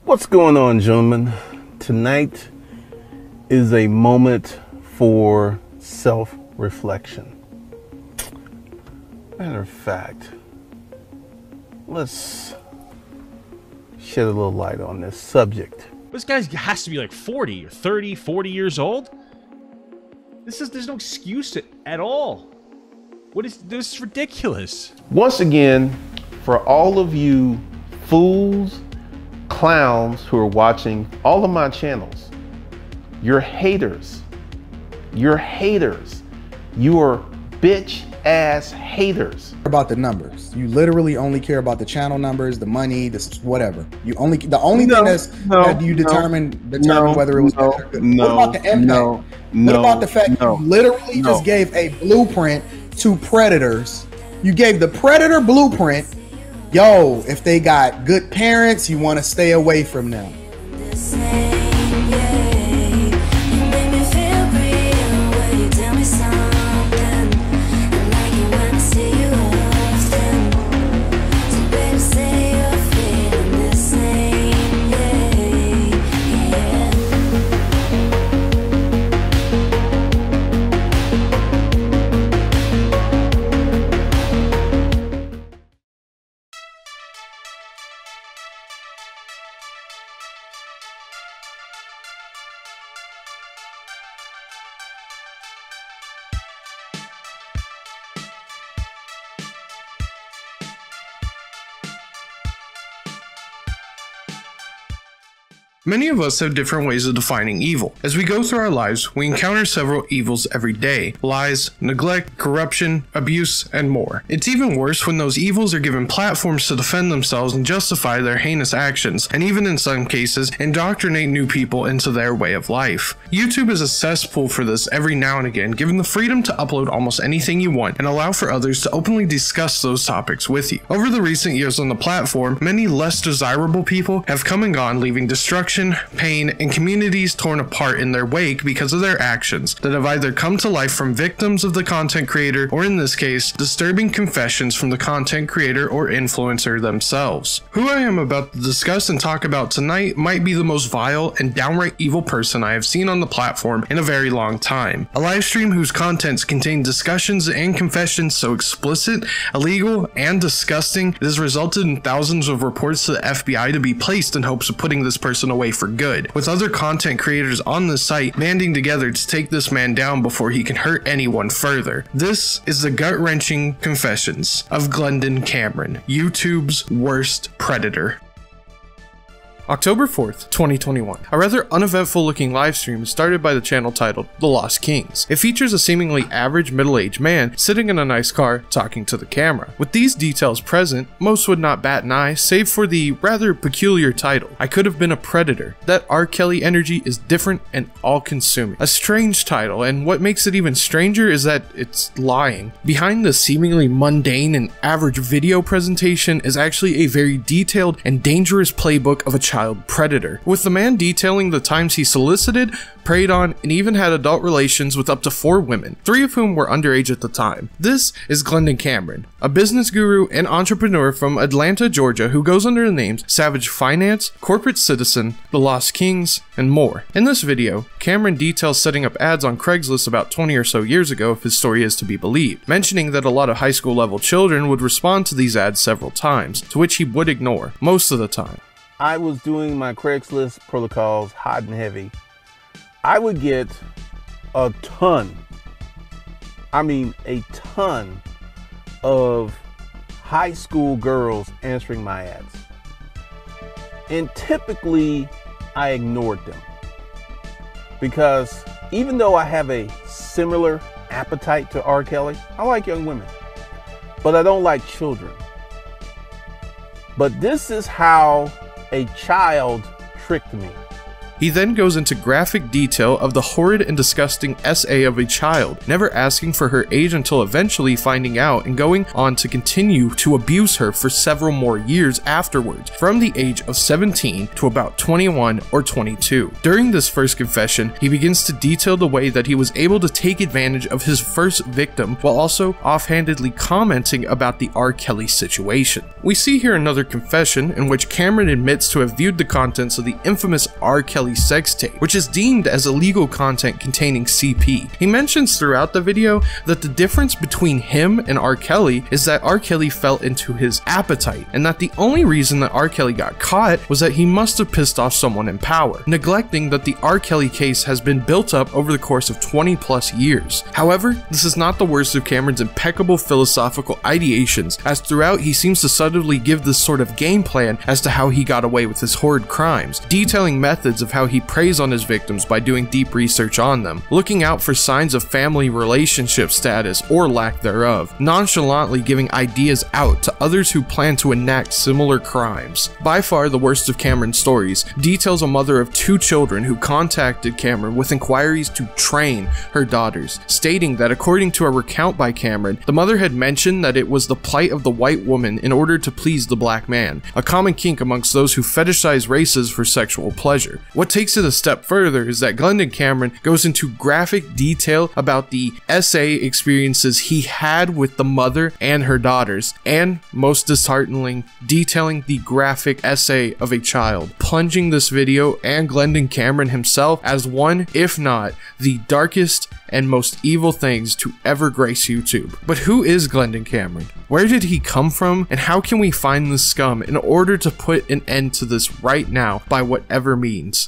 What's going on, gentlemen? Tonight is a moment for self-reflection. Matter of fact, let's shed a little light on this subject. This guy has to be like 40 or 30, 40 years old. There's no excuse at all. This is ridiculous. Once again, for all of you fools, clowns who are watching all of my channels, you're haters. You're haters. You are bitch ass haters. About the numbers. You literally only care about the channel numbers, the money, this whatever. The only thing that you determine whether it was bad or good. What about the impact? What about the fact you literally just gave a blueprint to predators? You gave the predator blueprint. Yo, if they got good parents, you want to stay away from them. Many of us have different ways of defining evil. As we go through our lives, we encounter several evils every day: lies, neglect, corruption, abuse, and more. It's even worse when those evils are given platforms to defend themselves and justify their heinous actions, and even in some cases, indoctrinate new people into their way of life. YouTube is a cesspool for this every now and again, given the freedom to upload almost anything you want and allow for others to openly discuss those topics with you. Over the recent years on the platform, many less desirable people have come and gone, leaving destruction, pain, and communities torn apart in their wake because of their actions that have either come to life from victims of the content creator, or in this case, disturbing confessions from the content creator or influencer themselves. Who I am about to discuss and talk about tonight might be the most vile and downright evil person I have seen on the platform in a very long time. A live stream whose contents contain discussions and confessions so explicit, illegal, and disgusting it has resulted in thousands of reports to the FBI to be placed in hopes of putting this person away for good, with other content creators on the site banding together to take this man down before he can hurt anyone further. This is the gut-wrenching confessions of Glendon Cameron, YouTube's worst predator. October 4th, 2021. A rather uneventful looking livestream is started by the channel titled The Lost Kings. It features a seemingly average middle-aged man sitting in a nice car talking to the camera. With these details present, most would not bat an eye, save for the rather peculiar title, I Could Have Been a Predator. That R. Kelly energy is different and all-consuming. A strange title, and what makes it even stranger is that it's lying. Behind the seemingly mundane and average video presentation is actually a very detailed and dangerous playbook of a child predator, with the man detailing the times he solicited, preyed on, and even had adult relations with up to 4 women, 3 of whom were underage at the time. This is Glendon Cameron, a business guru and entrepreneur from Atlanta, Georgia, who goes under the names Savage Finance, Corporate Citizen, The Lost Kings, and more. In this video, Cameron details setting up ads on Craigslist about 20 or so years ago, if his story is to be believed, mentioning that a lot of high school level children would respond to these ads several times, to which he would ignore, most of the time. I was doing my Craigslist protocols hot and heavy. I would get a ton, I mean a ton of high school girls answering my ads. And typically I ignored them, because even though I have a similar appetite to R. Kelly, I like young women, but I don't like children. But this is how a child tricked me. He then goes into graphic detail of the horrid and disgusting SA of a child, never asking for her age until eventually finding out and going on to continue to abuse her for several more years afterwards, from the age of 17 to about 21 or 22. During this first confession, he begins to detail the way that he was able to take advantage of his first victim while also offhandedly commenting about the R. Kelly situation. We see here another confession in which Cameron admits to have viewed the contents of the infamous R. Kelly sex tape, which is deemed as illegal content containing CP. He mentions throughout the video that the difference between him and R. Kelly is that R. Kelly fell into his appetite, and that the only reason that R. Kelly got caught was that he must have pissed off someone in power, neglecting that the R. Kelly case has been built up over the course of 20 plus years. However, this is not the worst of Cameron's impeccable philosophical ideations, as throughout he seems to subtly give this sort of game plan as to how he got away with his horrid crimes, detailing methods of how he preys on his victims by doing deep research on them, looking out for signs of family relationship status or lack thereof, nonchalantly giving ideas out to others who plan to enact similar crimes. By far the worst of Cameron's stories details a mother of 2 children who contacted Cameron with inquiries to train her daughters, stating that according to a recount by Cameron, the mother had mentioned that it was the plight of the white woman in order to please the black man, a common kink amongst those who fetishize races for sexual pleasure. What takes it a step further is that Glendon Cameron goes into graphic detail about the SA experiences he had with the mother and her daughters, and most disheartening, detailing the graphic essay of a child, plunging this video and Glendon Cameron himself as one, if not the darkest and most evil things to ever grace YouTube. But who is Glendon Cameron? Where did he come from? And how can we find this scum in order to put an end to this right now by whatever means?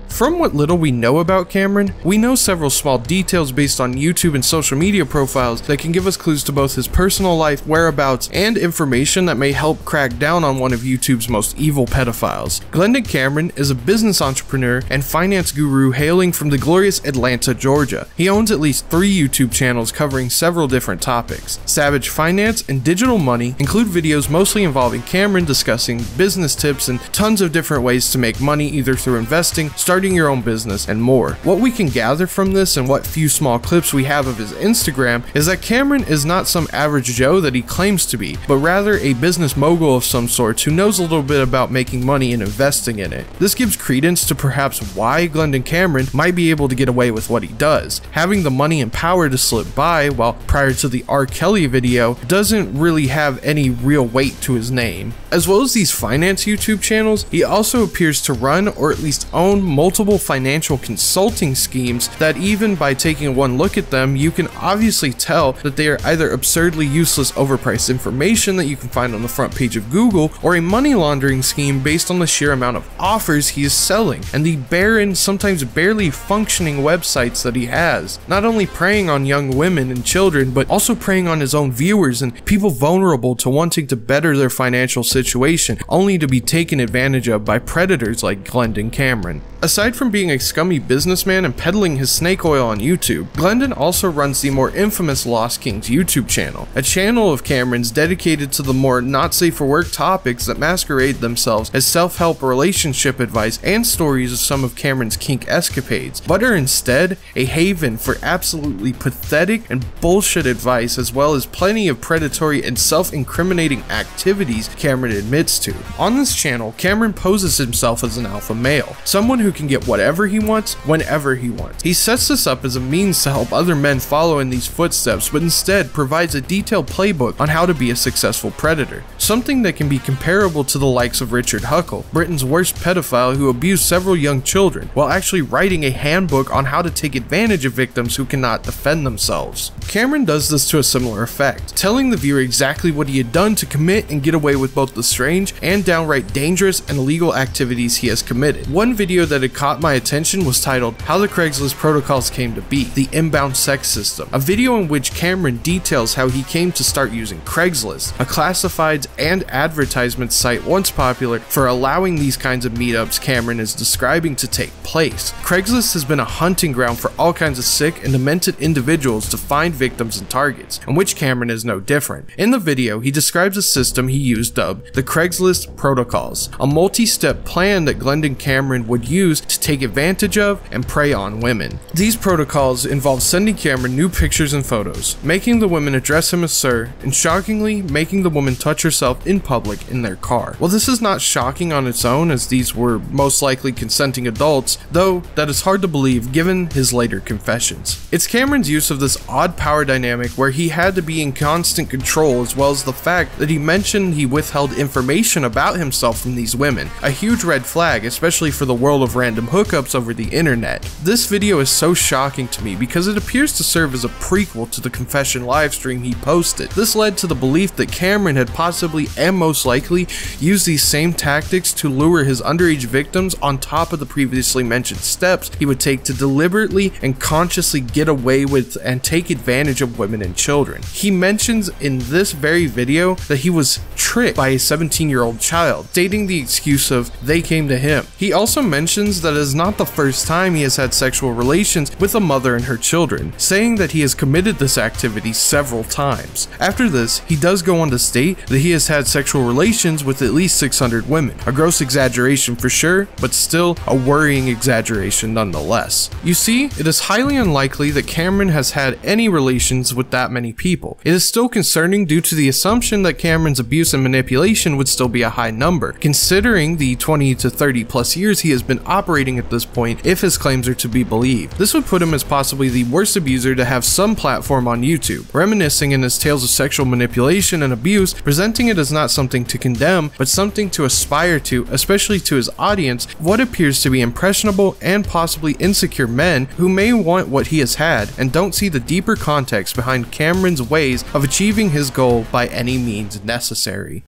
From what little we know about Cameron, we know several small details based on YouTube and social media profiles that can give us clues to both his personal life, whereabouts, and information that may help crack down on one of YouTube's most evil pedophiles. Glendon Cameron is a business entrepreneur and finance guru hailing from the glorious Atlanta, Georgia. He owns at least 3 YouTube channels covering several different topics. Savage Finance and Digital Money include videos mostly involving Cameron discussing business tips and tons of different ways to make money either through investing, starting your own business, and more. What we can gather from this and what few small clips we have of his Instagram is that Cameron is not some average Joe that he claims to be, but rather a business mogul of some sort who knows a little bit about making money and investing in it. This gives credence to perhaps why Glendon Cameron might be able to get away with what he does, having the money and power to slip by, while prior to the R. Kelly video doesn't really have any real weight to his name. As well as these finance YouTube channels, he also appears to run or at least own multiple financial consulting schemes that even by taking one look at them, you can obviously tell that they are either absurdly useless overpriced information that you can find on the front page of Google, or a money laundering scheme based on the sheer amount of offers he is selling and the barren, sometimes barely functioning websites that he has, not only preying on young women and children, but also preying on his own viewers and people vulnerable to wanting to better their financial situation, only to be taken advantage of by predators like Glendon Cameron. Aside from being a scummy businessman and peddling his snake oil on YouTube, Glendon also runs the more infamous Lost Kings YouTube channel, a channel of Cameron's dedicated to the more not safe for work topics that masquerade themselves as self-help relationship advice and stories of some of Cameron's kink escapades, but are instead a haven for absolutely pathetic and bullshit advice, as well as plenty of predatory and self-incriminating activities Cameron admits to. On this channel, Cameron poses himself as an alpha male, someone who can get whatever he wants, whenever he wants. He sets this up as a means to help other men follow in these footsteps, but instead provides a detailed playbook on how to be a successful predator. Something that can be comparable to the likes of Richard Huckle, Britain's worst pedophile who abused several young children, while actually writing a handbook on how to take advantage of victims who cannot defend themselves. Cameron does this to a similar effect, telling the viewer exactly what he had done to commit and get away with both the strange and downright dangerous and illegal activities he has committed. One video that had caught my attention was titled How the Craigslist Protocols Came to Be, the Inbound Sex System, a video in which Cameron details how he came to start using Craigslist, a classifieds and advertisement site once popular for allowing these kinds of meetups Cameron is describing to take place. Craigslist has been a hunting ground for all kinds of sick and demented individuals to find victims and targets, in which Cameron is no different. In the video, he describes a system he used dubbed the Craigslist Protocols, a multi-step plan that Glendon Cameron would use to take advantage of and prey on women. These protocols involve sending Cameron new pictures and photos, making the women address him as sir, and shockingly making the woman touch herself in public in their car. While this is not shocking on its own, as these were most likely consenting adults, though that is hard to believe given his later confessions. It's Cameron's use of this odd power dynamic where he had to be in constant control, as well as the fact that he mentioned he withheld information about himself from these women, a huge red flag, especially for the world of random hookups over the internet. This video is so shocking to me because it appears to serve as a prequel to the confession livestream he posted. This led to the belief that Cameron had possibly and most likely used these same tactics to lure his underage victims on top of the previously mentioned steps he would take to deliberately and consciously get away with and take advantage of women and children. He mentions in this very video that he was tricked by a 17-year-old child, stating the excuse of they came to him. He also mentions that it is not the first time he has had sexual relations with a mother and her children, saying that he has committed this activity several times. After this, he does go on to state that he has had sexual relations with at least 600 women, a gross exaggeration for sure, but still a worrying exaggeration nonetheless. You see, it is highly unlikely that Cameron has had any relations with that many people. It is still concerning due to the assumption that Cameron's abuse and manipulation would still be a high number, considering the 20 to 30 plus years he has been operating at this point if his claims are to be believed. This would put him as possibly the worst abuser to have some platform on YouTube, reminiscing in his tales of sexual manipulation and abuse, presenting it as not something to condemn, but something to aspire to, especially to his audience, what appears to be impressionable and possibly insecure men who may want what he has had and don't see the deeper context behind Cameron's ways of achieving his goal by any means necessary.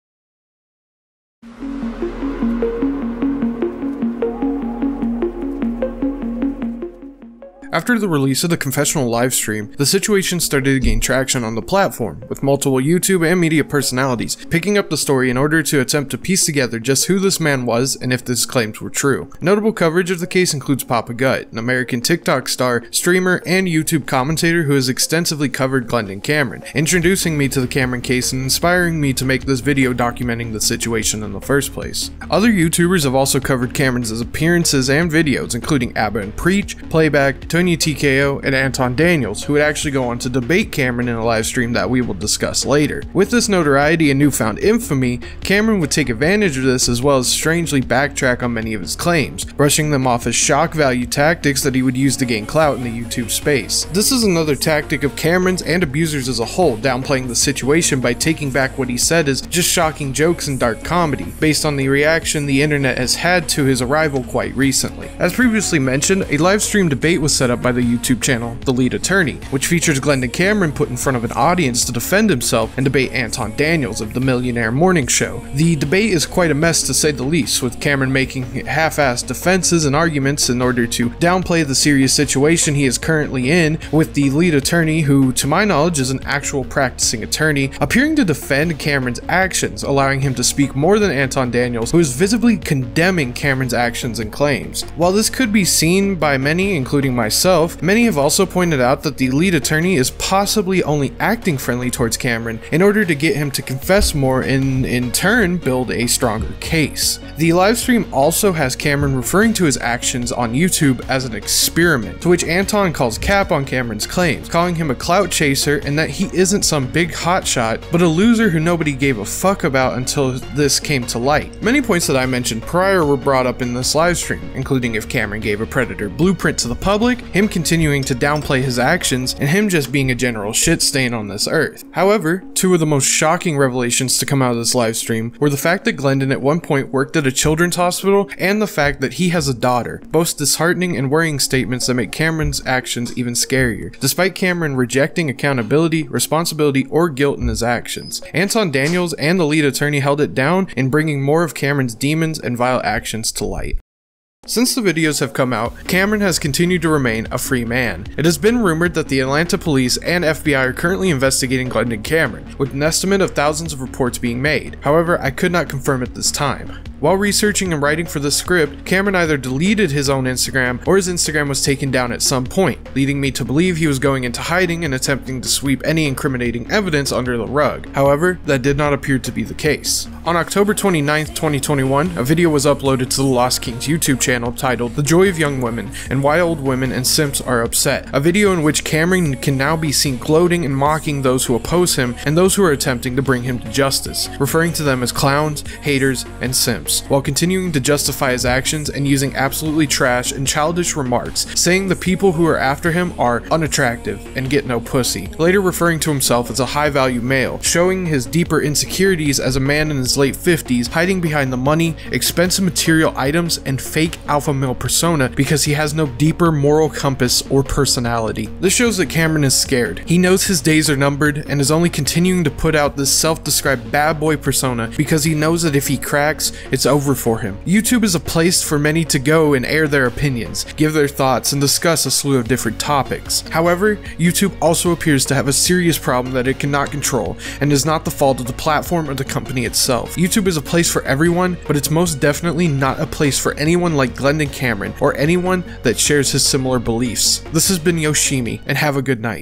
After the release of the confessional livestream, the situation started to gain traction on the platform, with multiple YouTube and media personalities picking up the story in order to attempt to piece together just who this man was and if his claims were true. Notable coverage of the case includes Papa Gut, an American TikTok star, streamer, and YouTube commentator who has extensively covered Glendon Cameron, introducing me to the Cameron case and inspiring me to make this video documenting the situation in the first place. Other YouTubers have also covered Cameron's appearances and videos, including Abba and Preach, Playback, Tony TKO, and Anton Daniels, who would actually go on to debate Cameron in a live stream that we will discuss later. With this notoriety and newfound infamy, Cameron would take advantage of this as well as strangely backtrack on many of his claims, brushing them off as shock value tactics that he would use to gain clout in the YouTube space. This is another tactic of Cameron's and abusers as a whole, downplaying the situation by taking back what he said as just shocking jokes and dark comedy, based on the reaction the internet has had to his arrival quite recently. As previously mentioned, a live stream debate was set up by the YouTube channel The Lead Attorney, which features Glendon Cameron put in front of an audience to defend himself and debate Anton Daniels of the Millionaire Morning Show. The debate is quite a mess to say the least, with Cameron making half-assed defenses and arguments in order to downplay the serious situation he is currently in, with the lead attorney, who to my knowledge is an actual practicing attorney, appearing to defend Cameron's actions, allowing him to speak more than Anton Daniels, who is visibly condemning Cameron's actions and claims. While this could be seen by many, including myself, many have also pointed out that the lead attorney is possibly only acting friendly towards Cameron in order to get him to confess more and in turn build a stronger case. The livestream also has Cameron referring to his actions on YouTube as an experiment, to which Anton calls cap on Cameron's claims, calling him a clout chaser and that he isn't some big hotshot, but a loser who nobody gave a fuck about until this came to light. Many points that I mentioned prior were brought up in this livestream, including if Cameron gave a predator blueprint to the public, him continuing to downplay his actions, and him just being a general shit stain on this earth. However, two of the most shocking revelations to come out of this livestream were the fact that Glendon at one point worked at a children's hospital and the fact that he has a daughter, both disheartening and worrying statements that make Cameron's actions even scarier, despite Cameron rejecting accountability, responsibility, or guilt in his actions. Anton Daniels and the lead attorney held it down in bringing more of Cameron's demons and vile actions to light. Since the videos have come out, Cameron has continued to remain a free man. It has been rumored that the Atlanta police and FBI are currently investigating Glendon Cameron, with an estimate of thousands of reports being made. However, I could not confirm at this time. While researching and writing for the script, Cameron either deleted his own Instagram or his Instagram was taken down at some point, leading me to believe he was going into hiding and attempting to sweep any incriminating evidence under the rug. However, that did not appear to be the case. On October 29th, 2021, a video was uploaded to the Lost Kings YouTube channel titled "The Joy of Young Women and Why Old Women and Simps Are Upset," a video in which Cameron can now be seen gloating and mocking those who oppose him and those who are attempting to bring him to justice, referring to them as clowns, haters, and simps, while continuing to justify his actions and using absolutely trash and childish remarks, saying the people who are after him are unattractive and get no pussy, later referring to himself as a high-value male, showing his deeper insecurities as a man in his late 50s, hiding behind the money, expensive material items, and fake alpha male persona because he has no deeper moral compass or personality. This shows that Cameron is scared. He knows his days are numbered and is only continuing to put out this self-described bad boy persona because he knows that if he cracks, it's over for him. YouTube is a place for many to go and air their opinions, give their thoughts, and discuss a slew of different topics. However, YouTube also appears to have a serious problem that it cannot control, and is not the fault of the platform or the company itself. YouTube is a place for everyone, but it's most definitely not a place for anyone like Glendon Cameron, or anyone that shares his similar beliefs. This has been Yoshimi, and have a good night.